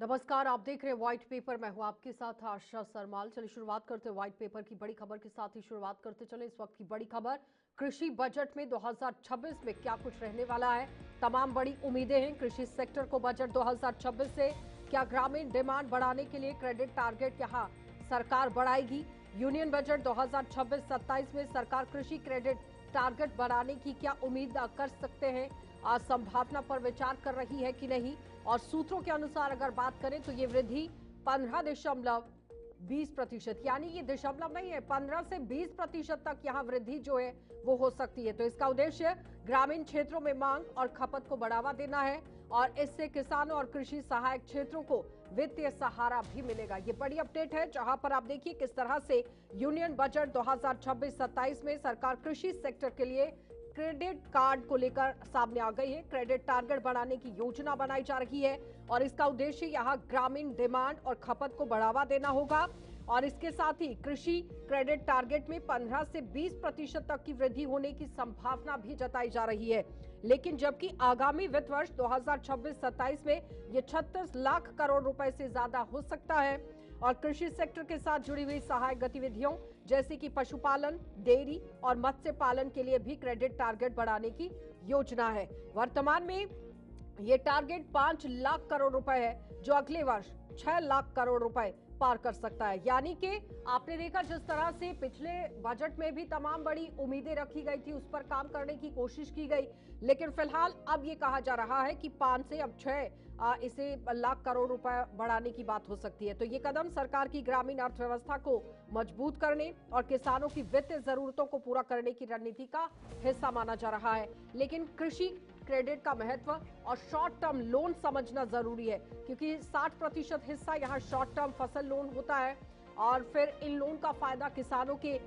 नमस्कार, आप देख रहे हैं व्हाइट पेपर। मैं हूं आपके साथ आशा सरमाल। चलिए शुरुआत करते हैं व्हाइट पेपर की बड़ी खबर के साथ ही शुरुआत करते चले इस वक्त की बड़ी खबर। कृषि बजट में 2026 में क्या कुछ रहने वाला है, तमाम बड़ी उम्मीदें हैं कृषि सेक्टर को। बजट 2026 से क्या ग्रामीण डिमांड बढ़ाने के लिए क्रेडिट टारगेट यहाँ सरकार बढ़ाएगी? यूनियन बजट 2026-27 में सरकार कृषि क्रेडिट टारगेट बढ़ाने की क्या उम्मीद कर सकते हैं? आज संभावना पर विचार कर रही है कि नहीं? और सूत्रों के अनुसार अगर बात करें तो ये वृद्धि 15.20%, यानी ये दशमलव नहीं है, 15 से 20% तक यहाँ वृद्धि जो है वो हो सकती है। तो इसका उद्देश्य ग्रामीण क्षेत्रों में मांग और खपत को बढ़ावा देना है और इससे किसानों और कृषि सहायक क्षेत्रों को वित्तीय सहारा भी मिलेगा। ये बड़ी अपडेट है जहां पर आप देखिए किस तरह से यूनियन बजट 2026-27 में सरकार कृषि सेक्टर के लिए क्रेडिट कार्ड को लेकर सामने आ गई है। क्रेडिट टारगेट बढ़ाने की योजना बनाई जा रही है और इसका उद्देश्य यहाँ ग्रामीण डिमांड और खपत को बढ़ावा देना होगा और इसके साथ ही कृषि क्रेडिट टारगेट में 15 से 20% तक की वृद्धि होने की संभावना भी जताई जा रही है। लेकिन जबकि आगामी वित्त वर्ष 2026-27 में ये 36 लाख करोड़ रुपए से ज्यादा हो सकता है और कृषि सेक्टर के साथ जुड़ी हुई सहायक गतिविधियों जैसे कि पशुपालन, डेयरी और मत्स्य पालन के लिए भी क्रेडिट टारगेट बढ़ाने की योजना है। वर्तमान में ये टारगेट 5 लाख करोड़ रुपए है जो अगले वर्ष 6 लाख करोड़ रुपए पार कर सकता है। यानी कि आपने देखा जिस तरह से पिछले बजट में भी तमाम बड़ी उम्मीदें रखी गई थी, उस पर काम करने की कोशिश की गई, लेकिन फिलहाल अब ये कहा जा रहा है कि 5 से अब 6 इसे लाख करोड़ रुपए बढ़ाने की बात हो सकती है। तो ये कदम सरकार की ग्रामीण अर्थव्यवस्था को मजबूत करने और किसानों की वित्तीय जरूरतों को पूरा करने की रणनीति का हिस्सा माना जा रहा है। लेकिन कृषि क्रेडिट का महत्व और शॉर्ट टर्म लोन समझना जरूरी है क्योंकि 60% हिस्सा यहाँ शॉर्ट टर्म फसल लोन होता है और फिर इन लोन का फायदा किसानों के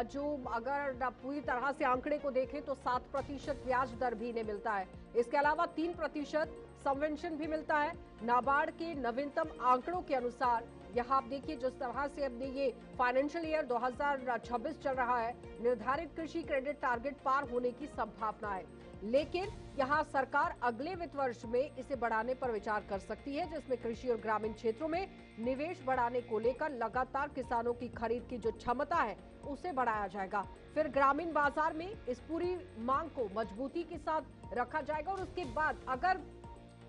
जो अगर पूरी तरह से आंकड़े को देखें तो 7% ब्याज दर भी इन्हें मिलता है। इसके अलावा 3% सबवेंशन भी मिलता है। नाबार्ड के नवीनतम आंकड़ों के अनुसार यहाँ आप देखिए जिस तरह से अपने ये फाइनेंशियल ईयर 2026 चल रहा है, निर्धारित कृषि क्रेडिट टारगेट पार होने की संभावना है। लेकिन यहाँ सरकार अगले वित्त वर्ष में इसे बढ़ाने पर विचार कर सकती है जिसमें कृषि और ग्रामीण क्षेत्रों में निवेश बढ़ाने को लेकर लगातार किसानों की खरीद की जो क्षमता है उसे बढ़ाया जाएगा। फिर ग्रामीण बाजार में इस पूरी मांग को मजबूती के साथ रखा जाएगा और उसके बाद अगर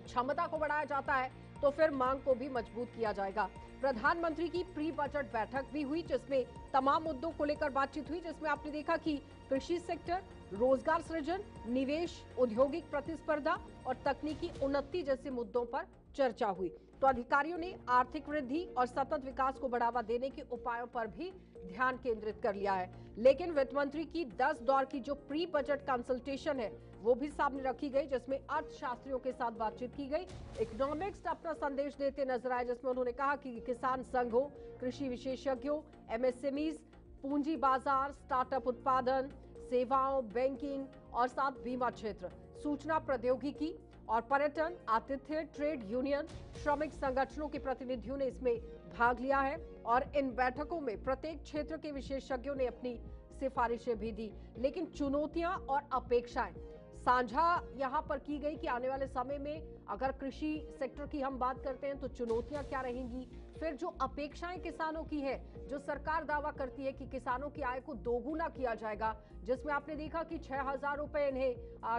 क्षमता को बढ़ाया जाता है तो फिर मांग को भी मजबूत किया जाएगा। प्रधानमंत्री की प्री बजट बैठक भी हुई जिसमें तमाम मुद्दों को लेकर बातचीत हुई, जिसमें आपने देखा कि कृषि सेक्टर, रोजगार सृजन, निवेश, औद्योगिक प्रतिस्पर्धा और तकनीकी उन्नति जैसे मुद्दों पर चर्चा हुई। तो अधिकारियों ने आर्थिक वृद्धि और सतत विकास को बढ़ावा देने के उपायों पर भी ध्यान केंद्रित कर लिया है। लेकिन वित्त मंत्री की 10 दौर की जो प्री बजट कंसल्टेशन है वो भी सामने रखी गई जिसमें अर्थशास्त्रियों के साथ बातचीत की गई। इकोनॉमिक्स अपना संदेश देते नजर आए जिसमें उन्होंने कहा कि किसान संघों, कृषि विशेषज्ञों, एमएसएमईज, पूंजी बाजार, स्टार्टअप उत्पादन, सेवाओं, बैंकिंग और साथ बीमा क्षेत्र, सूचना प्रौद्योगिकी और पर्यटन, आतिथ्य, ट्रेड यूनियन, श्रमिक संगठनों के प्रतिनिधियों ने इसमें भाग लिया है और इन बैठकों में प्रत्येक क्षेत्र के विशेषज्ञों ने अपनी सिफारिशें भी दी। लेकिन चुनौतियां और अपेक्षाएं साझा यहां पर की गई कि आने वाले समय में अगर कृषि सेक्टर की हम बात करते हैं तो चुनौतियां क्या रहेंगी, फिर जो अपेक्षाएं किसानों की है, जो सरकार दावा करती है कि किसानों की आय को दोगुना किया जाएगा, जिसमें आपने देखा कि 6,000 रुपए इन्हें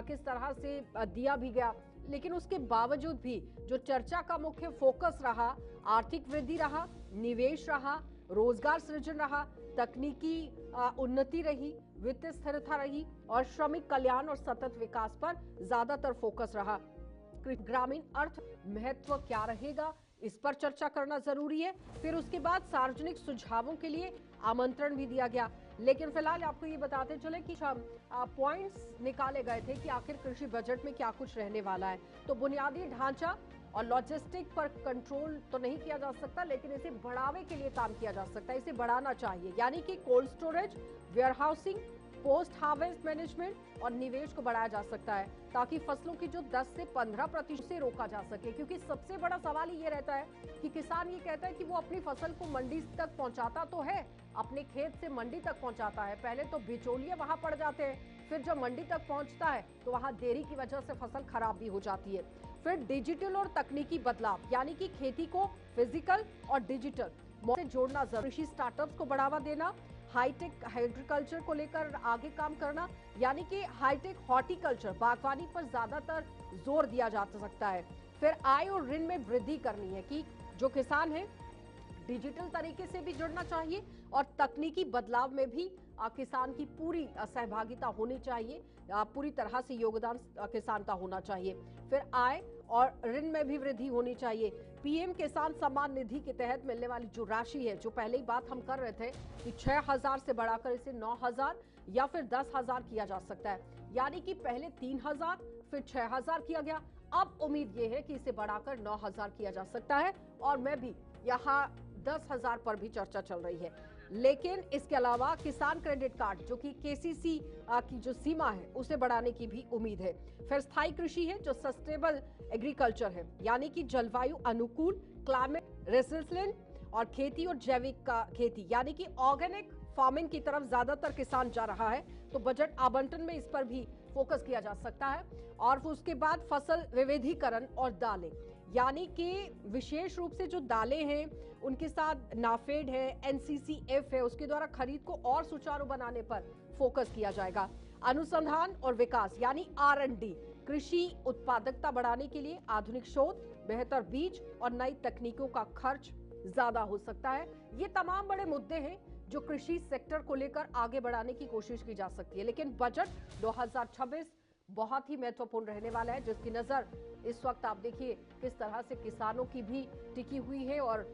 किस तरह से दिया भी गया, लेकिन उसके बावजूद भी जो चर्चा का मुख्य फोकस रहा, आर्थिक वृद्धि रहा, निवेश रहा, रोजगार सृजन रहा, तकनीकी उन्नति रही, वित्तीय स्थिरता रही और श्रमिक कल्याण और सतत विकास पर ज्यादातर फोकस रहा। ग्रामीण अर्थ महत्व क्या रहेगा, इस पर चर्चा करना जरूरी है। फिर उसके बाद सार्वजनिक सुझावों के लिए आमंत्रण भी दिया गया। लेकिन फिलहाल आपको ये बताते चले कि पॉइंट्स निकाले गए थे कि आखिर कृषि बजट में क्या कुछ रहने वाला है। तो बुनियादी ढांचा और लॉजिस्टिक पर कंट्रोल तो नहीं किया जा सकता, लेकिन इसे बढ़ावे के लिए काम किया जा सकता है, इसे बढ़ाना चाहिए। यानी कि cold storage, warehousing, post harvest management और निवेश को बढ़ाया जा सकता है ताकि फसलों की जो 10 से 15% से रोका जा सके। क्योंकि सबसे बड़ा सवाल ये रहता है कि किसान ये कहता है कि वो अपनी फसल को मंडी तक पहुंचाता तो है, अपने खेत से मंडी तक पहुंचाता है, पहले तो बिचौलिए वहां पड़ जाते हैं, फिर जब मंडी तक पहुंचता है तो वहां देरी की वजह से फसल खराब भी हो जाती है। फिर डिजिटल और तकनीकी बदलाव, यानी कि खेती को फिजिकल और डिजिटल से जोड़ना जरूरी, कृषि स्टार्टअप्स को बढ़ावा देना, हाईटेक एग्रीकल्चर को लेकर आगे काम करना, यानी कि हाईटेक हॉर्टिकल्चर बागवानी पर ज्यादातर जोर दिया जा सकता है। फिर आय और ऋण में वृद्धि करनी है कि जो किसान है डिजिटल तरीके से भी जुड़ना चाहिए और तकनीकी बदलाव में भी किसान की पूरी सहभागिता होनी चाहिए, पूरी तरह से योगदान किसान का होना चाहिए। फिर आय और ऋण में भी वृद्धि होनी चाहिए। पीएम किसान सम्मान निधि के तहत मिलने वाली जो राशि है, जो पहले ही बात हम कर रहे थे कि 6,000 से बढ़ाकर इसे 9,000 या फिर 10,000 किया जा सकता है, यानी कि पहले 3,000 फिर 6,000 किया गया। अब उम्मीद ये है कि इसे बढ़ाकर 9,000 किया जा सकता है और मैं भी यहाँ 10,000 पर भी चर्चा चल रही है। लेकिन इसके अलावा किसान क्रेडिट कार्ड जो कि केसीसी की जो सीमा है उसे बढ़ाने की भी उम्मीद है। फिर स्थायी कृषि है जो सस्टेनेबल एग्रीकल्चर है, यानी कि जलवायु अनुकूल, क्लाइमेट रेसिलिएंट और खेती और जैविक का खेती, यानी कि ऑर्गेनिक फार्मिंग की तरफ ज्यादातर किसान जा रहा है, तो बजट आवंटन में इस पर भी फोकस किया जा सकता है। और उसके बाद फसल विविधीकरण और दालें, यानी कि विशेष रूप से जो दालें हैं उनके साथ नाफेड है, एनसीसीएफ है, उसके द्वारा खरीद को और सुचारू बनाने पर फोकस किया जाएगा। अनुसंधान और विकास यानी R&D, कृषि उत्पादकता बढ़ाने के लिए आधुनिक शोध, बेहतर बीज और नई तकनीकों का खर्च ज्यादा हो सकता है। ये तमाम बड़े मुद्दे हैं जो कृषि सेक्टर को लेकर आगे बढ़ाने की कोशिश की जा सकती है। लेकिन बजट 2026 बहुत ही महत्वपूर्ण रहने वाला है, जिसकी नजर इस वक्त आप देखिए किस तरह से किसानों की भी टिकी हुई है और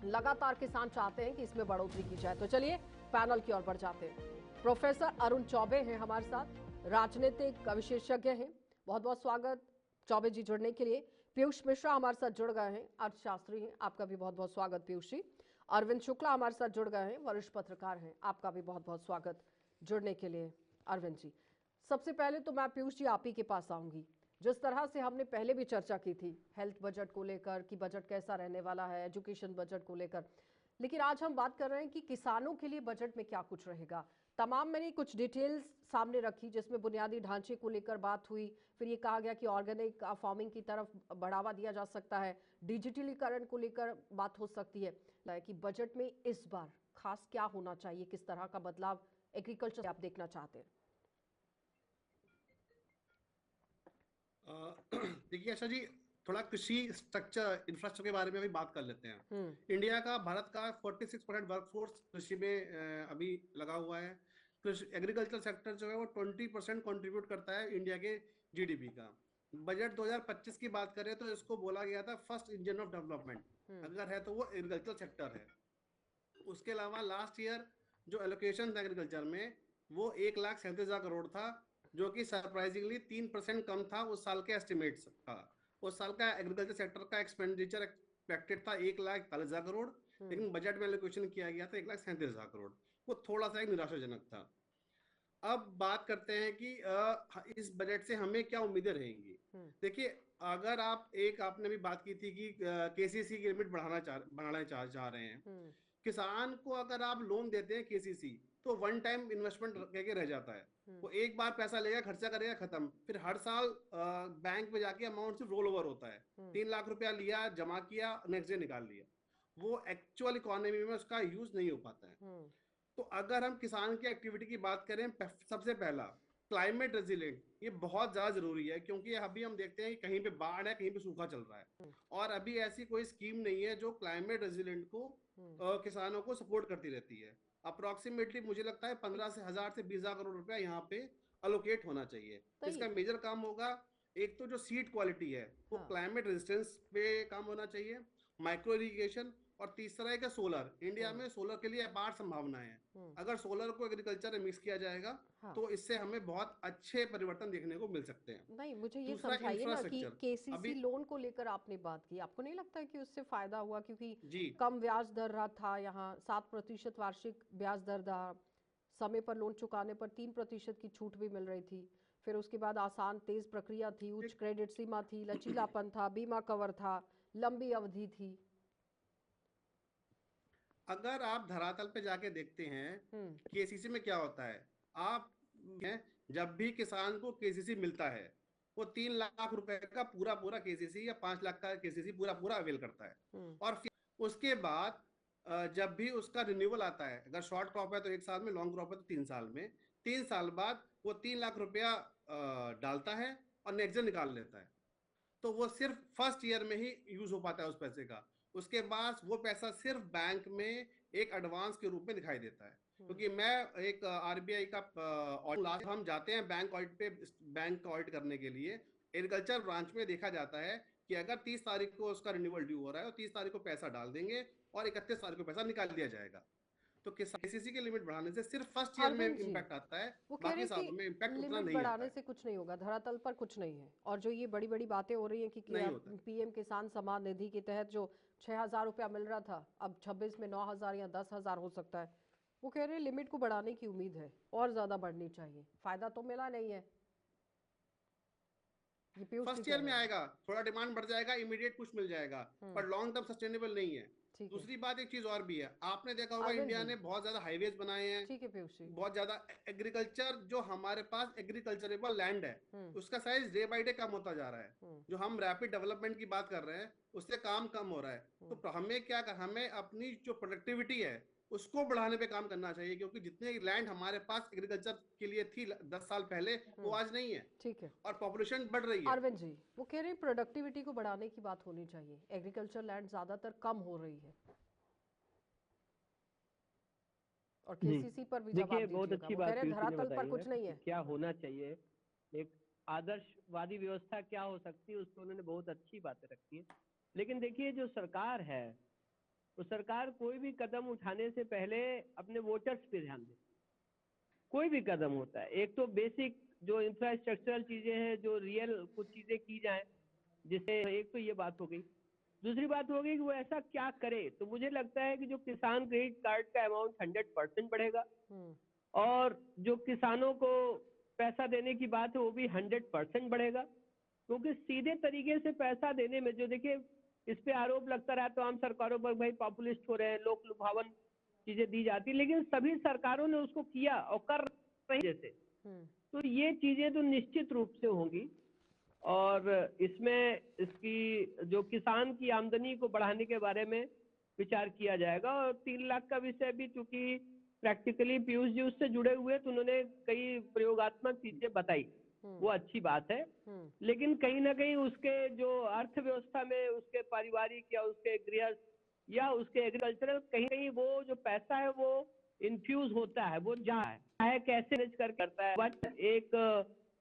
लगातार किसान चाहते हैं कि इसमें बढ़ोतरी की जाए। तो चलिए पैनल की ओर बढ़ जाते हैं। प्रोफेसर अरुण चौबे हैं हमारे साथ, राजनीतिक विशेषज्ञ हैं। बहुत बहुत स्वागत चौबे जी जुड़ने के लिए। पीयूष मिश्रा हमारे साथ जुड़ गए हैं, अर्थशास्त्री हैं, आपका भी बहुत बहुत स्वागत पीयूष जी। अरविंद शुक्ला हमारे साथ जुड़ गए हैं, वरिष्ठ पत्रकार हैं, आपका भी बहुत बहुत स्वागत जुड़ने के लिए अरविंद जी। सबसे पहले तो मैं पीयूष जी आप ही के पास आऊंगी। जिस तरह से हमने पहले भी चर्चा की थी हेल्थ बजट को लेकर कि बजट कैसा रहने वाला है, एजुकेशन बजट को लेकर, लेकिन आज हम बात कर रहे हैं कि किसानों के लिए बजट में क्या कुछ रहेगा। तमाम मैंने कुछ डिटेल्स सामने रखी जिसमें बुनियादी ढांचे को लेकर बात हुई, फिर ये कहा गया कि ऑर्गेनिक फार्मिंग की तरफ बढ़ावा दिया जा सकता है, डिजिटलीकरण को लेकर बात हो सकती है कि बजट में इस बार खास क्या होना चाहिए, किस तरह का बदलाव एग्रीकल्चर आप देखना चाहते हैं। देखिए आशा जी, थोड़ा कृषि स्ट्रक्चर इंफ्रास्ट्रक्चर के बारे में भी बात कर लेते हैं। इंडिया का, भारत का 46% वर्कफोर्स कृषि में अभी लगा हुआ है। एग्रीकल्चर सेक्टर जो है वो 20% कंट्रीब्यूट करता है इंडिया के जीडीपी का। बजट 2025 की बात करें तो इसको बोला गया था फर्स्ट इंजन ऑफ डेवलपमेंट, अगर है तो वो एग्रीकल्चर सेक्टर है। उसके अलावा लास्ट ईयर जो एलोकेशन था एग्रीकल्चर में वो 1,37,000 करोड़ था, जो कि सरप्राइजिंगली 3% कम था उस साल के एस्टिमेट का। उस साल का एग्रीकल्चर सेक्टर का एक्सपेंडिचर एक्सपेक्टेड था 1,41,000 करोड़, लेकिन बजट में एलोकेशन किया गया था 1,37,000 करोड़। वो थोड़ा सा एक निराशाजनक था। अब बात करते हैं कि इस बजट से हमें क्या उम्मीदें रहेंगी। देखिए, अगर आपने भी बात की थी कि केसीसी की लिमिट बढ़ाना चाह रहे हैं। किसान को अगर आप लोन देते हैं केसीसी तो वन टाइम इन्वेस्टमेंट कह के रह जाता है। वो एक बार पैसा लेगा, खर्चा करेगा, खत्म। फिर हर साल बैंक में जाके अमाउंट सिर्फ रोल ओवर होता है। 3 लाख रुपया लिया, जमा किया, नेक्स्ट डे निकाल लिया। वो एक्चुअल इकोनॉमी में उसका यूज नहीं हो पाता है। तो अगर हम किसान की एक्टिविटी की बात करें, सबसे पहला क्लाइमेट रेजिलेंट, ये बहुत ज्यादा जरूरी है, क्योंकि अभी हम देखते हैं कि कहीं पे बाढ़ है, कहीं पे सूखा चल रहा है, और अभी ऐसी कोई स्कीम नहीं है जो क्लाइमेट रेजिलेंट को किसानों को सपोर्ट करती रहती है। अप्रोक्सीमेटली मुझे लगता है 15,000 से 20,000 करोड़ रुपया यहाँ पे अलोकेट होना चाहिए। इसका मेजर काम होगा, एक तो जो सीड क्वालिटी है वो क्लाइमेट रेजिस्टेंस पे काम होना चाहिए, माइक्रो इरिगेशन, और तीसरा है कि सोलर। इंडिया में सोलर के लिए अपार संभावनाएं हैं। अगर सोलर को एग्रीकल्चर में मिक्स किया जाएगा तो इससे हमें बहुत अच्छे परिवर्तन देखने को मिल सकते हैं। नहीं, मुझे ये समझाइए ना कि केसीसी लोन को लेकर आपने बात की, आपको नहीं लगता है कि उससे फायदा हुआ, क्योंकि कम ब्याज दर रहा था, यहाँ 7% वार्षिक ब्याज दर था, समय पर लोन चुकाने पर 3% की छूट भी मिल रही थी, फिर उसके बाद आसान तेज प्रक्रिया थी, उच्च क्रेडिट सीमा थी, लचीलापन था, बीमा कवर था, लंबी अवधि थी। अगर आप धरातल पे जाके देखते हैं केसीसी में क्या होता है, आप जब भी किसान को केसीसी मिलता है वो 3 लाख रुपए का पूरा पूरा केसीसी या 5 लाख का केसीसी पूरा पूरा अवेल करता है। और फिर उसके बाद जब भी उसका रिन्यूअल आता है, अगर शॉर्ट क्रॉप है तो 1 साल में, लॉन्ग क्रॉप है तो 3 साल में, 3 साल बाद वो 3 लाख रुपया डालता है और नेक्स्ट ईयर निकाल लेता है। तो वो सिर्फ फर्स्ट ईयर में ही यूज हो पाता है उस पैसे का। उसके बाद वो पैसा सिर्फ बैंक में एक एडवांस के रूप में दिखाई देता है। क्योंकि मैं एक आरबीआई का लास्ट हम जाते हैं बैंक ऑडिट पे, बैंक ऑडिट करने के लिए एग्रीकल्चर ब्रांच में देखा जाता है कि अगर 30 तारीख को उसका रिन्यूअल ड्यू हो रहा है और 30 तारीख को पैसा डाल देंगे और 31 तारीख को पैसा निकाल दिया जाएगा। तो केसीसी की लिमिट बढ़ाने से सिर्फ फर्स्ट ईयर में अरविंद जी, इम्पैक्ट आता है, वो कह रहे बाकी हैं सालों में कि इम्पैक्ट उतना लिमिट नहीं आता बढ़ाने है। से कुछ नहीं होगा, धरातल पर कुछ नहीं है। और जो ये बड़ी बड़ी बातें हो रही हैं कि नहीं होता है। पीएम किसान सम्मान निधि के तहत जो 6,000 रुपया मिल रहा था, अब 26 में 9,000 या 10,000 हो सकता है। वो कह रहे हैं लिमिट को बढ़ाने की उम्मीद है, और ज्यादा बढ़नी चाहिए, फायदा तो मिला नहीं है। ये पीयूष जी फर्स्ट कह ईयर में रहे हैं। आएगा, थोड़ा डिमांड बढ़ जाएगा, इमीडिएट पुश मिल जाएगा, पर लॉन्ग टर्म सस्टेनेबल नहीं है। ठीक है दूसरी बात, एक चीज और भी है, आपने देखा होगा अरविंद इंडिया जी, ने बहुत ज्यादा हाईवेज बनाए हैं, ठीक है पीयूष जी। बहुत ज्यादा एग्रीकल्चर, जो हमारे पास एग्रीकल्चरेबल लैंड है उसका साइज डे बाय डे कम होता जा रहा है। जो हम रैपिड डेवलपमेंट की बात कर रहे हैं उससे काम कम हो रहा है। तो हमें क्या कर, हमें अपनी जो प्रोडक्टिविटी है उसको बढ़ाने पे काम करना चाहिए, क्योंकि जितने लैंड हमारे पास एग्रीकल्चर के लिए थी 10 साल पहले वो आज नहीं है। ठीक है और पॉपुलेशन बढ़ रही है। अरविंद जी, वो कह रहे हैं प्रोडक्टिविटी को बढ़ाने की बात होनी चाहिए, एग्रीकल्चर लैंड ज्यादातर कम हो रही है। और जी केसीसी पर भी देखिए, जवाब बहुत दीजिएगा। अच्छी वो कह बात रहे हैं पीयूष जी ने धरातल पर बताई है कुछ नहीं कि है। क्या होना चाहिए, एक आदर्शवादी व्यवस्था क्या हो सकती है, उसको उन्होंने बहुत अच्छी बातें रखी है। लेकिन देखिए, जो सरकार है वो सरकार कोई भी कदम उठाने से पहले अपने वोटर्स पे ध्यान दे। कोई भी कदम होता है, एक तो बेसिक जो इंफ्रास्ट्रक्चरल चीजें हैं, जो रियल कुछ चीजें की जाए, जिससे एक तो ये बात हो गई। दूसरी बात हो गई कि वो ऐसा क्या करे। तो मुझे लगता है कि जो किसान क्रेडिट कार्ड का अमाउंट 100% बढ़ेगा, और जो किसानों को पैसा देने की बात है वो भी 100% बढ़ेगा। क्योंकि सीधे तरीके से पैसा देने में, जो देखिए इस पे आरोप लगता रहा तमाम सरकारों पर, भाई पॉपुलिस्ट हो रहे हैं, लोक लुभावन चीजें दी जाती, लेकिन सभी सरकारों ने उसको किया और कर रही जैसे। तो ये चीजें तो निश्चित रूप से होंगी, और इसमें इसकी जो किसान की आमदनी को बढ़ाने के बारे में विचार किया जाएगा। और 3 लाख का विषय भी, चूंकि प्रैक्टिकली पीयूष जी उससे जुड़े हुए, तो उन्होंने कई प्रयोगात्मक चीजें बताई, वो अच्छी बात है। लेकिन कहीं ना कहीं उसके जो अर्थव्यवस्था में उसके पारिवारिक या उसके गृहस्थ या उसके एग्रीकल्चरल, कहीं कहीं वो जो पैसा है वो इन्फ्यूज होता है, वो जा है कैसे मैनेज कर करता है। बट एक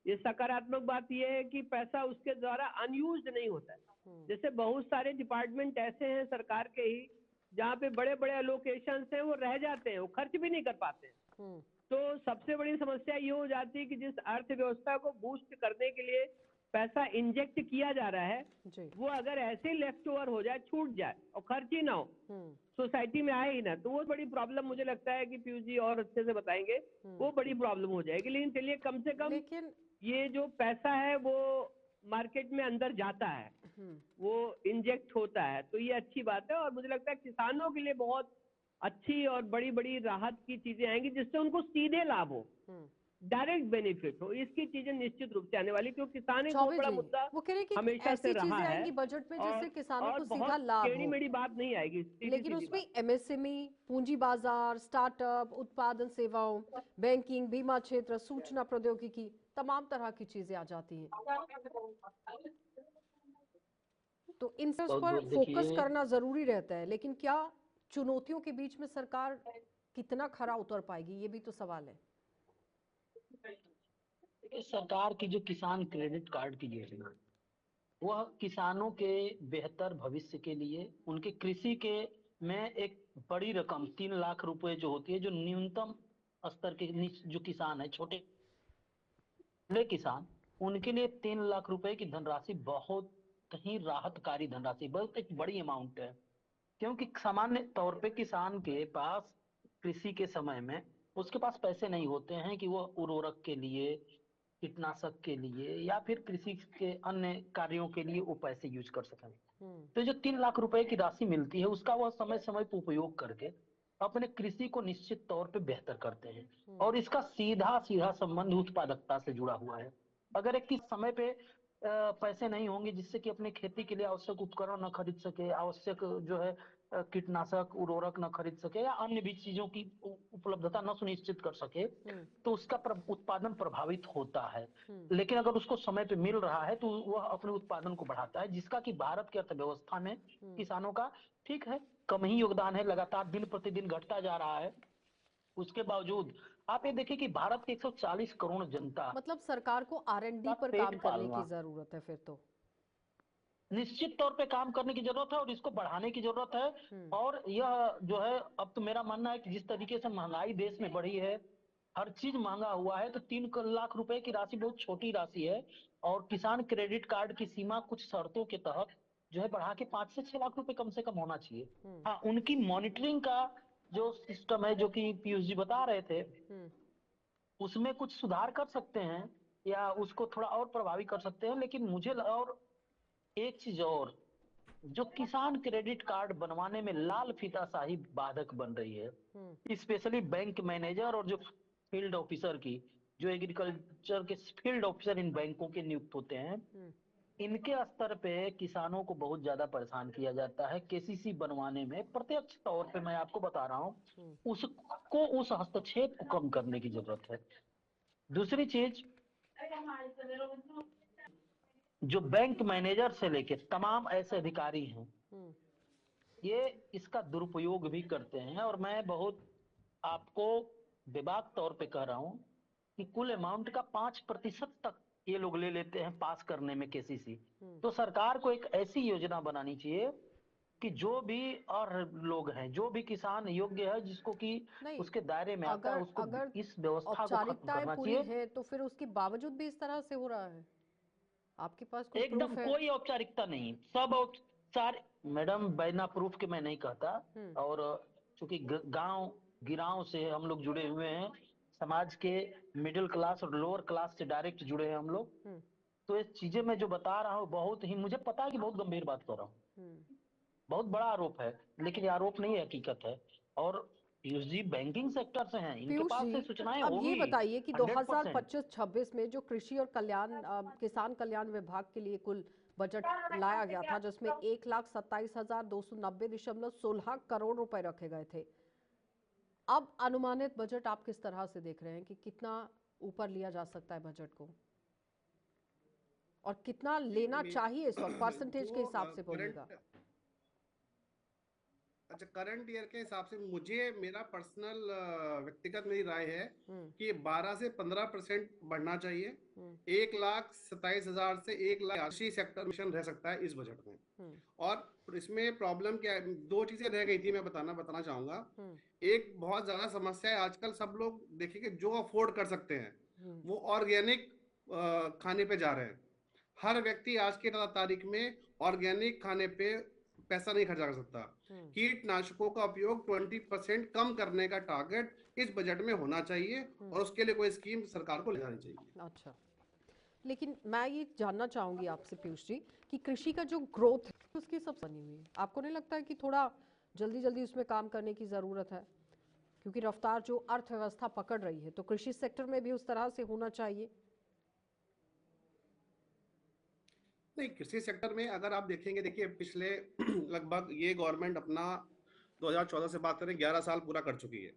ये सकारात्मक बात ये है कि पैसा उसके द्वारा अनयूज्ड नहीं होता है। जैसे बहुत सारे डिपार्टमेंट ऐसे हैं सरकार के ही, जहाँ पे बड़े बड़े एलोकेशन हैं वो रह जाते हैं, वो खर्च भी नहीं कर पाते हैं। तो सबसे बड़ी समस्या ये हो जाती है कि जिस अर्थव्यवस्था को बूस्ट करने के लिए पैसा इंजेक्ट किया जा रहा है, वो अगर ऐसे लेफ्ट ओवर हो जाए, छूट जाए और खर्च ही ना हो, सोसाइटी में आए ही ना, तो वो बड़ी प्रॉब्लम, मुझे लगता है कि पीयूष जी और अच्छे से बताएंगे, वो बड़ी प्रॉब्लम हो जाएगी। लेकिन चलिए, कम से कम लेकिन ये जो पैसा है वो मार्केट में अंदर जाता है, वो इंजेक्ट होता है, तो ये अच्छी बात है। और मुझे लगता है किसानों के लिए बहुत अच्छी और बड़ी बड़ी राहत की चीजें आएंगी, जिससे उनको सीधे लाभ हो, डायरेक्ट बेनिफिट हो। इसकी चीजें निश्चित रूप से आने वाली, क्योंकि किसान एक बहुत बड़ा मुद्दा वो कह रहे हैं कि हमेशा से ऐसी रहा चीजें है, आएंगी बजट में जिससे किसानों और को सीधा बहुत लाभ टेढ़ी हो, मेढ़ी बात नहीं आएगी, लेकिन उसमें एमएसएमई, पूंजी बाजार, स्टार्टअप, उत्पादन सेवाओं, बैंकिंग, बीमा क्षेत्र, सूचना प्रौद्योगिकी, तमाम तरह की चीजें आ जाती हैं। तो इन उस पर फोकस करना जरूरी रहता है, लेकिन क्या चुनौतियों के बीच में सरकार कितना खरा उतर पाएगी, ये भी तो सवाल है। सरकार की जो किसान क्रेडिट कार्ड की योजना, वह किसानों के बेहतर भविष्य के लिए, उनके कृषि के में एक बड़ी रकम 3 लाख रुपए जो होती है, जो न्यूनतम स्तर के जो किसान है, छोटे किसान, उनके लिए 3 लाख रुपए की धनराशि बहुत ही राहतकारी धनराशि, बहुत एक बड़ी अमाउंट है। क्योंकि सामान्य तौर पे किसान के पास कृषि के समय में उसके पास पैसे नहीं होते हैं कि वो उर्वरक के लिए, कीटनाशक के लिए या फिर कृषि के अन्य कार्यों के लिए वो पैसे यूज कर सकें। तो जो 3 लाख रुपए की राशि मिलती है, उसका वह समय समय पर उपयोग करके अपने कृषि को निश्चित तौर पे बेहतर करते हैं। और इसका सीधा सीधा संबंध उत्पादकता से जुड़ा हुआ है। अगर एक किस समय पे पैसे नहीं होंगे जिससे कि अपने खेती के लिए आवश्यक उपकरण न खरीद सके, आवश्यक जो है कीटनाशक उर्वरक न खरीद सके या अन्य भी चीजों की उपलब्धता न सुनिश्चित कर सके, तो उसका उत्पादन प्रभावित होता है। लेकिन अगर उसको समय पे मिल रहा है तो वह अपने उत्पादन को बढ़ाता है, जिसका कि भारत की अर्थव्यवस्था में किसानों का ठीक है कम ही योगदान है, लगातार दिन प्रतिदिन घटता जा रहा है। उसके बावजूद आप ये देखिए कि भारत की 140 करोड़ जनता, मतलब सरकार को R&D पर पेट काम करने पालना की जरूरत है फिर तो। निश्चित तौर पे काम करने की जरूरत है और इसको बढ़ाने की जरूरत है। और यह जो है, अब तो मेरा मानना है कि जिस तरीके से महंगाई देश में बढ़ी है, हर चीज महंगा हुआ है, तो 3 लाख रुपए की राशि बहुत छोटी राशि है। और किसान क्रेडिट कार्ड की सीमा कुछ शर्तों के तहत जो है बढ़ा के 5 से 6 लाख रुपए कम से कम होना चाहिए। हाँ, उनकी मॉनिटरिंग का जो सिस्टम है, जो कि पीयूष जी बता रहे थे, उसमें कुछ सुधार कर सकते हैं या उसको थोड़ा और प्रभावी कर सकते हैं। लेकिन मुझे और एक चीज और, जो किसान क्रेडिट कार्ड बनवाने में लाल फीताशाही बाधक बन रही है, स्पेशली बैंक मैनेजर और जो फील्ड ऑफिसर की, जो एग्रीकल्चर के फील्ड ऑफिसर इन बैंकों के नियुक्त होते हैं, इनके स्तर पे किसानों को बहुत ज्यादा परेशान किया जाता है केसीसी बनवाने में। प्रत्यक्ष तौर पे मैं आपको बता रहा हूँ, उसको उस हस्तक्षेप को कम करने की जरूरत है। दूसरी चीज, जो बैंक मैनेजर से लेके तमाम ऐसे अधिकारी हैं, ये इसका दुरुपयोग भी करते हैं। और मैं बहुत आपको बेबाक तौर पे कह रहा हूं कि कुल अमाउंट का 5% तक ये लोग ले लेते हैं पास करने में केसीसी। तो सरकार को एक ऐसी योजना बनानी चाहिए कि जो भी और लोग हैं, जो भी किसान योग्य है, जिसको कि उसके दायरे में आता है, उसको अगर इस व्यवस्था को खत्म औपचारिकताएं करना पूरी चाहिए। है तो फिर उसके बावजूद भी इस तरह से हो रहा है? आपके पास कोई एकदम प्रूफ है? कोई औपचारिकता नहीं, सब सारे, मैडम बिना प्रूफ के मैं नहीं कहता। और चूंकि गांव गिराव से हम लोग जुड़े हुए हैं, समाज के मिडिल क्लास और लोअर क्लास से डायरेक्ट जुड़े हैं हम लोग, तो ये चीजें मैं जो बता रहा हूँ बहुत ही, मुझे पता है कि बहुत गंभीर बात कर रहा हूँ, बहुत बड़ा आरोप है, लेकिन ये आरोप नहीं है, हकीकत है। और पीयूष जी बैंकिंग सेक्टर से हैं, इनके पीयूष पास जी, से सूचनाएं अब ये होंगी बताइए कि 100%। 2025-26 में जो कृषि और किसान कल्याण विभाग के लिए कुल बजट लाया गया था, जिसमें 1,27,290.16 करोड़ रुपए रखे गए थे, अब अनुमानित बजट आप किस तरह से देख रहे हैं कि कितना ऊपर लिया जा सकता है बजट को, और कितना लेना चाहिए इस वक्त परसेंटेज के हिसाब से बोलिएगा? अच्छा, करंट ईयर के हिसाब से मुझे, मेरा पर्सनल व्यक्तिगत मेरी राय है कि 12 से 15% बढ़ना चाहिए। 1,27,000 से 1,00,000 कृषि सेक्टर मिशन रह सकता है इस बजट में। और इसमें प्रॉब्लम क्या है, दो चीजें रह गई थी, मैं बताना चाहूंगा। एक बहुत ज्यादा समस्या है आजकल, सब लोग देखिए कि जो अफोर्ड कर सकते हैं वो ऑर्गेनिक खाने पे जा रहे हैं। हर व्यक्ति आज की तारीख में ऑर्गेनिक खाने पे पैसा नहीं खर्चा कर सकता। कीटनाशकों का उपयोग 20% कम करने का टारगेट इस बजट में होना चाहिए, और उसके लिए कोई स्कीम सरकार को ले जानी चाहिए। अच्छा, लेकिन मैं ये जानना चाहूंगी आपसे पीयूष जी कि कृषि का जो ग्रोथ है उसकी सब बनी हुई है, आपको नहीं लगता है कि थोड़ा जल्दी जल्दी उसमें काम करने की जरूरत है? क्योंकि रफ्तार जो अर्थव्यवस्था पकड़ रही है, तो कृषि सेक्टर में भी उस तरह से होना चाहिए। नहीं, कृषि सेक्टर में अगर आप देखेंगे, देखिए पिछले लगभग ये गवर्नमेंट अपना 2014 से बात करें 11 साल पूरा कर चुकी है।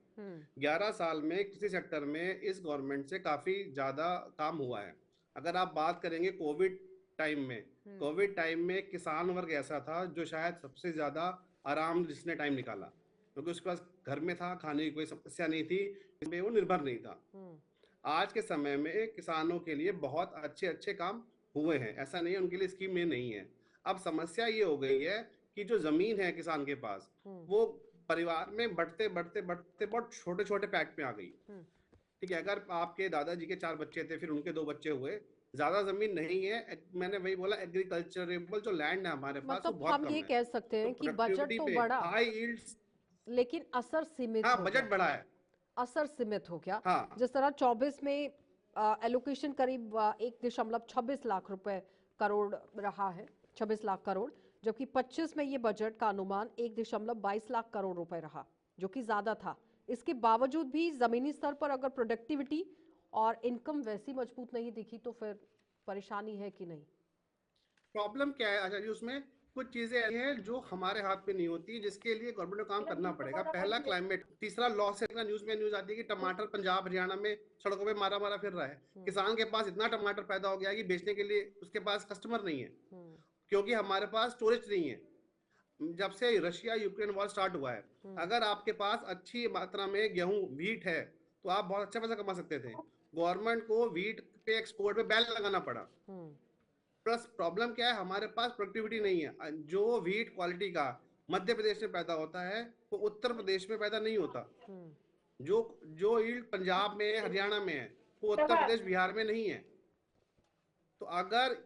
11 साल में कृषि सेक्टर में इस गवर्नमेंट से काफी ज्यादा काम हुआ है। अगर आप बात करेंगे कोविड टाइम में किसान वर्ग ऐसा था जो शायद सबसे ज्यादा आराम जिसने टाइम निकाला, क्योंकि उसके पास घर में था, खाने की कोई समस्या नहीं थी, इसमें वो निर्भर नहीं था। आज के समय में किसानों के लिए बहुत अच्छे अच्छे काम हुए हैं, ऐसा नहीं है उनके लिए स्कीम में नहीं है। अब समस्या ये हो गई है कि जो जमीन है किसान के पास, वो परिवार में बढ़ते बढ़ते बढ़ते बहुत छोटे छोटे पैक्ट में आ गई। ठीक है, अगर आपके दादाजी के 4 बच्चे थे, फिर उनके 2 बच्चे हुए, ज्यादा जमीन नहीं है। मैंने वही बोला, एग्रीकल्चरेबल जो लैंड है हमारे पास वो मतलब बहुत हम कम ये है। कह सकते हैं तो कि बजट तो बढ़ा, हाई यील्ड्स, लेकिन असर सीमित हाँ हो बजट गया। बढ़ा है, असर सीमित हो गया। हाँ जिस तरह 24 में एलोकेशन करीब 1.26 लाख रुपए करोड़ रहा है, 26 लाख करोड़, जबकि 25 में ये बजट का अनुमान 1.22 लाख करोड़ रुपए रहा, जो कि ज्यादा था। इसके बावजूद भी जमीनी स्तर पर अगर प्रोडक्टिविटी और इनकम वैसी मजबूत नहीं दिखी, तो फिर परेशानी है कि नहीं? प्रॉब्लम क्या है अच्छा जी, उसमें कुछ चीजें ऐसी हैं जो हमारे हाथ पे नहीं होती, जिसके लिए गवर्नमेंट को काम करना पड़ेगा। पहला क्लाइमेट, तीसरा लॉ से न्यूज आती है कि टमाटर पंजाब हरियाणा में सड़कों पे मारा मारा फिर रहा है। किसान के पास इतना टमाटर पैदा हो गया है कि बेचने के लिए उसके पास कस्टमर नहीं है, क्योंकि हमारे पास स्टोरेज नहीं है। जब से रशिया यूक्रेन वॉर स्टार्ट हुआ है, अगर आपके पास अच्छी मात्रा में गेहूं व्हीट है तो आप बहुत अच्छा पैसा कमा सकते थे। गवर्नमेंट को व्हीट पे एक्सपोर्ट पे बैन लगाना पड़ा। प्लस प्रॉब्लम क्या है, हमारे पास प्रोडक्टिविटी नहीं है। जो व्हीट क्वालिटी का मध्य प्रदेश में पैदा होता है वो उत्तर प्रदेश में पैदा नहीं होता। जो जो यील्ड पंजाब में हरियाणा में है वो उत्तर प्रदेश बिहार में नहीं है। तो अगर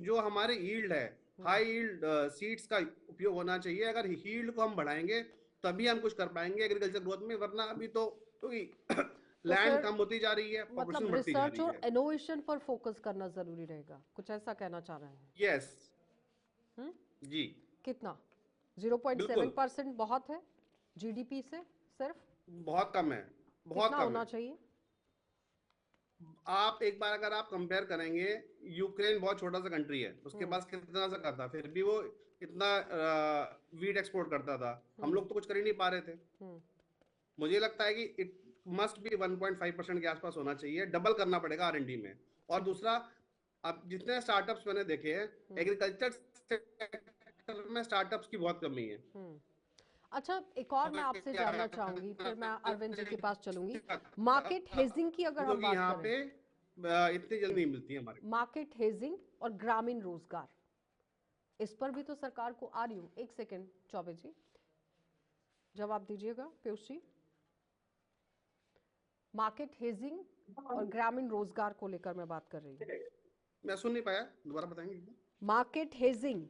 जो हमारे यील्ड है, हाई यील्ड सीड्स का उपयोग होना चाहिए। अगर यील्ड को हम बढ़ाएंगे तभी हम कुछ कर पाएंगे एग्रीकल्चर ग्रोथ में, वरना अभी तो लैंड कम होती जा रही है, पॉपुलेशन मतलब बढ़ती जा रिसर्च रही और है। इनोवेशन पर फोकस करना जरूरी रहेगा, कुछ ऐसा कहना चाह रहे हैं? यस जी, कितना? बिल्कुल 0.7% बहुत है जीडीपी से? सिर्फ बहुत कम है, बहुत कितना कम होना है। चाहिए? आप एक बार अगर आप कंपेयर करेंगे, यूक्रेन बहुत छोटा सा कंट्री है, उसके पास कितना सा करता, फिर भी वो इतना वीट एक्सपोर्ट करता था। हम लोग तो कुछ कर ही नहीं पा रहे थे। मुझे लगता है कि इट मस्ट बी 1.5% के आसपास होना चाहिए, डबल करना पड़ेगा आर&डी में। और दूसरा, अब जितने स्टार्टअप्स मैंने देखे हैं, एग्रीकल्चर सेक्टर में स्टार्टअप्स की बहुत कमी है। अच्छा, एक और मैं आपसे जानना चाहूंगी, फिर मैं अरविंद जी के पास चलूंगी। मार्केट हेजिंग की अगर हम बात यहाँ करें, पे इतनी जल्दी नहीं मिलती है हमारे। मार्केट हेजिंग और ग्रामीण रोजगार, इस पर भी तो सरकार को आ रही हूँ। एक सेकेंड चौबे जी, जवाब दीजिएगा। पीयूष जी, मार्केट हेजिंग और ग्रामीण रोजगार को लेकर मैं बात कर रही हूँ। मैं सुन नहीं पाया, दोबारा बताएंगे? मार्केट हेजिंग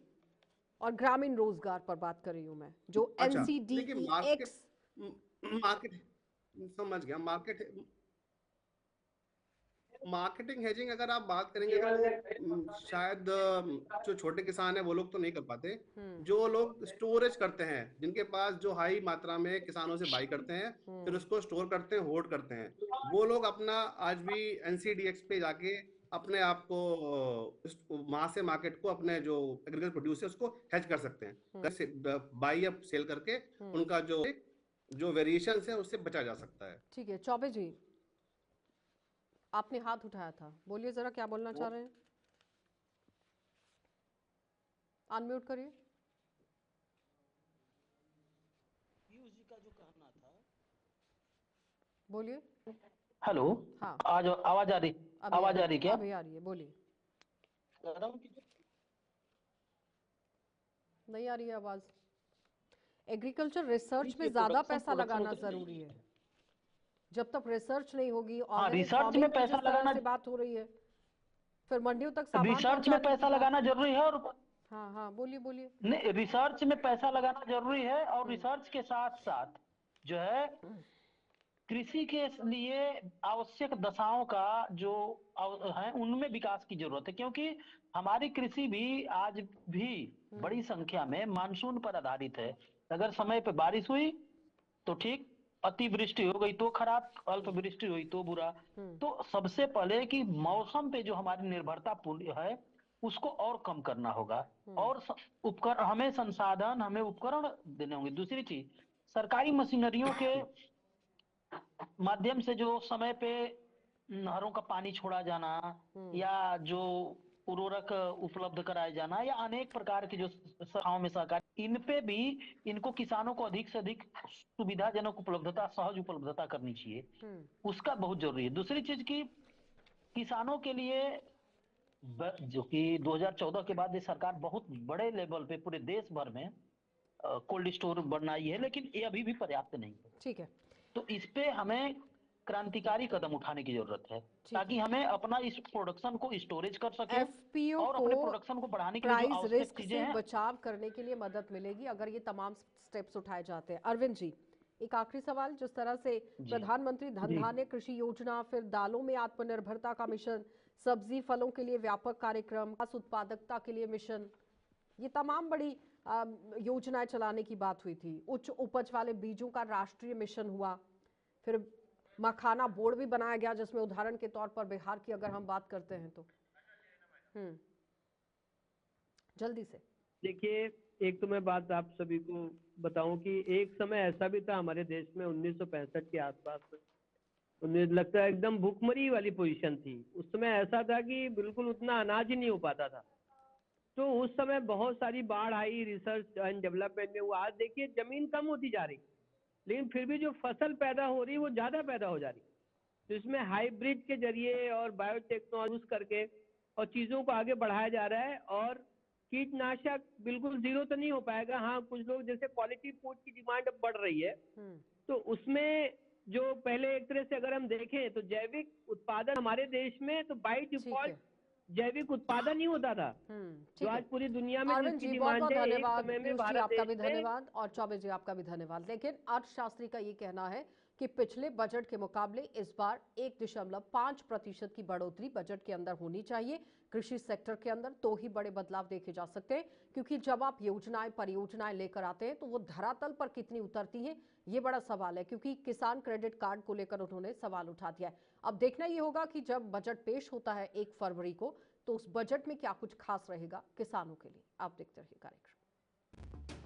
और ग्रामीण रोजगार पर बात कर रही हूँ मैं, जो अच्छा, देखिए NCDEX। मार्केट समझ गया। मार्केटिंग हेजिंग अगर आप बात करेंगे तो शायद जो छोटे किसान है वो लोग तो नहीं कर पाते। जो लोग स्टोरेज करते हैं, जिनके पास जो हाई मात्रा में किसानों से बाई करते हैं, फिर उसको स्टोर करते हैं, होल्ड करते हैं, वो लोग अपना आज भी NCDEX पे जाके अपने आप को वहां से मार्केट को, अपने जो एग्रीकल्चर प्रोड्यूस है उसको हेज कर सकते हैं। बाई अप सेल करके उनका जो वेरिएशन है उससे बचा जा सकता है। ठीक है चौबे जी, आपने हाथ उठाया था, बोलिए जरा क्या बोलना चाह रहे हैं? अनम्यूट करिए। पीयूष जी का जो कहना था, बोलिए। हेलो, हाँ, आज आवाज आ रही? आवाज आ रही क्या? अभी आ रही है, बोलिए। कह रहा हूँ कि नहीं आ रही है आवाज। एग्रीकल्चर रिसर्च में ये ज्यादा प्रोडक्शन पैसा लगाना होता है। जरूरी है। जब तक रिसर्च नहीं होगी, हाँ, ऑर्गेनिक रिसर्च फार्मिंग में की पैसा जिस तरह लगाना, से बात हो रही है, फिर मंडियों तक सामान रिसर्च में पहुंचाने की पैसा बात। लगाना जरूरी है। और हाँ हाँ, बोलिए बोलिए। नहीं, रिसर्च में पैसा लगाना जरूरी है, और रिसर्च के साथ साथ जो है कृषि के लिए आवश्यक दशाओं का जो है उनमें विकास की जरूरत है, क्योंकि हमारी कृषि भी आज भी बड़ी संख्या में मानसून पर आधारित है। अगर समय पे बारिश हुई तो ठीक, अतिवृष्टि हो गई तो खराब, अल्प वृष्टि हुई तो बुरा। तो सबसे पहले कि मौसम पे जो हमारी निर्भरता पूर्ण है उसको और कम करना होगा, और उपकरण, हमें संसाधन, हमें उपकरण देने होंगे। दूसरी चीज, सरकारी मशीनरियों के माध्यम से जो समय पे नहरों का पानी छोड़ा जाना, या जो उर्वरक उपलब्ध कराए जाना, या अनेक प्रकार की जो संस्थाओं में सरकार, इन पे भी इनको किसानों को अधिक से अधिक सुविधाजनक उपलब्धता, सहज उपलब्धता करनी चाहिए। उसका बहुत जरूरी है। दूसरी चीज की किसानों के लिए जो कि 2014 के बाद ये सरकार बहुत बड़े लेवल पे पूरे देश भर में कोल्ड स्टोर बनाई है, लेकिन ये अभी भी पर्याप्त नहीं है। ठीक है, तो इस पे हमें क्रांतिकारी कदम उठाने की जरूरत है, ताकि हमें अपना इस प्रोडक्शन को स्टोरेज कर सके, FPO और को अपने प्रोडक्शन को बढ़ाने के लिए जो प्राइस आवश्यक रिस्क चीजें से हैं। बचाव करने के लिए मदद मिलेगी अगर ये तमाम स्टेप्स उठाए जाते हैं। अरविंद जी, एक आखिरी सवाल। जिस तरह से प्रधानमंत्री धन धान्य कृषि योजना, फिर दालों में आत्मनिर्भरता का मिशन, सब्जी फलों के लिए व्यापक कार्यक्रम, उत्पादकता के लिए मिशन, ये तमाम बड़ी योजनाएं चलाने की बात हुई थी। उच्च उपज वाले बीजों का राष्ट्रीय मिशन हुआ, फिर मखाना बोर्ड भी बनाया गया, जिसमें उदाहरण के तौर पर बिहार की अगर हम बात करते हैं तो जल्दी से। देखिए, एक तो मैं बात आप सभी को बताऊं कि एक समय ऐसा भी था हमारे देश में 1965 के आसपास में, उन्हें लगता है एकदम भूखमरी वाली पोजीशन थी। उस समय ऐसा था कि बिल्कुल उतना अनाज ही नहीं हो पाता था। तो उस समय बहुत सारी बाढ़ आई, रिसर्च एंड डेवलपमेंट में हुआ। आज देखिए जमीन कम होती जा रही, लेकिन फिर भी जो फसल पैदा हो रही है वो ज्यादा पैदा हो जा रही। तो इसमें हाइब्रिड के जरिए और बायोटेक्नोलॉजी यूज करके और चीजों को आगे बढ़ाया जा रहा है। और कीटनाशक बिल्कुल जीरो तो नहीं हो पाएगा। हाँ, कुछ लोग जैसे क्वालिटी फूड की डिमांड अब बढ़ रही है, तो उसमें जो पहले एक तरह से अगर हम देखें तो जैविक उत्पादन हमारे देश में तो बाई ठीक डिफॉल्ट है। जैविक उत्पादन ही होता था, जो ठीक आज है। पूरी दुनिया में अरविंद जिसकी जी बहुत डिमांड बहुत है, एक धन्यवाद, समय में पीयूष जी भारत आपका देश भी में। धन्यवाद और चौबे जी आपका भी धन्यवाद। लेकिन अर्थशास्त्री का ये कहना है कि पिछले बजट के मुकाबले इस बार 1.5% की बढ़ोतरी बजट के अंदर होनी चाहिए कृषि सेक्टर के अंदर, तो ही बड़े बदलाव देखे जा सकते हैं। क्योंकि जब आप योजनाएं परियोजनाएं लेकर आते हैं तो वो धरातल पर कितनी उतरती हैं, ये बड़ा सवाल है। क्योंकि किसान क्रेडिट कार्ड को लेकर उन्होंने सवाल उठा दिया है। अब देखना ये होगा कि जब बजट पेश होता है 1 फरवरी को, तो उस बजट में क्या कुछ खास रहेगा किसानों के लिए। आप देखते रहिए कार्यक्रम।